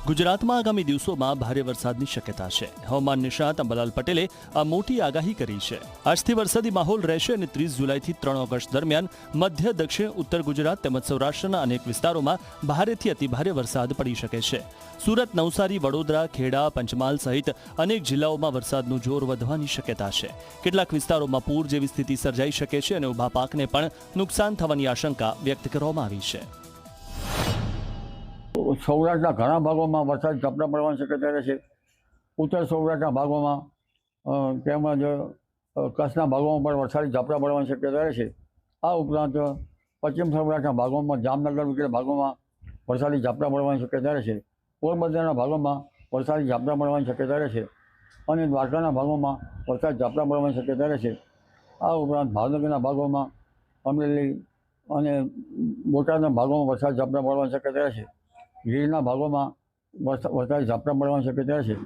ગુજરાતમાં આગામી દિવસોમાં ભારે વરસાદની શક્યતા છે। હવામાન નિષ્ણાત અંબાલાલ પટેલે આ મોટી આગાહી કરી છે। આજથી વરસાદી માહોલ રહેશે અને 30 જુલાઈથી 3 ઓગસ્ટ દરમિયાન મધ્ય દક્ષિણ ઉત્તર ગુજરાત તેમજ સૌરાષ્ટ્રના અનેક વિસ્તારોમાં ભારેથી અતિભારે વરસાદ પડી શકે છે। સુરત, નવસારી, વડોદરા, ખેડા, પંચમહાલ સહિત અનેક જિલ્લાઓમાં વરસાદનું જોર વધવાની શક્યતા છે। કેટલાક વિસ્તારોમાં પૂર જેવી સ્થિતિ સર્જાઈ શકે છે અને ઊભા પાકને પણ નુકસાન થવાની આશંકા વ્યક્ત કરવામાં આવી છે। સૌરાષ્ટ્રના ઘણા ભાગોમાં વરસાદ ઝાપટા પડવાની શક્યતા રહેશે। ઉત્તર સૌરાષ્ટ્રના ભાગોમાં તેમજ કચ્છના ભાગોમાં પણ વરસાદી ઝાપટા પડવાની શક્યતા રહેશે। આ ઉપરાંત પશ્ચિમ સૌરાષ્ટ્રના ભાગોમાં જામનગર વગેરે ભાગોમાં વરસાદી ઝાપટા પડવાની શક્યતા રહેશે। પોરબંદરના ભાગોમાં વરસાદી ઝાપટા પડવાની શક્યતા રહેશે અને દ્વારકાના ભાગોમાં વરસાદ ઝાપટા પડવાની શક્યતા રહેશે। આ ઉપરાંત ભાવનગરના ભાગોમાં, અમરેલી અને બોટાદના ભાગોમાં વરસાદ ઝાપટા પડવાની શક્યતા રહેશે। ગીરના ભાગોમાં વરસાદી ઝાપટા પડવાની શક્યતા રહેશે।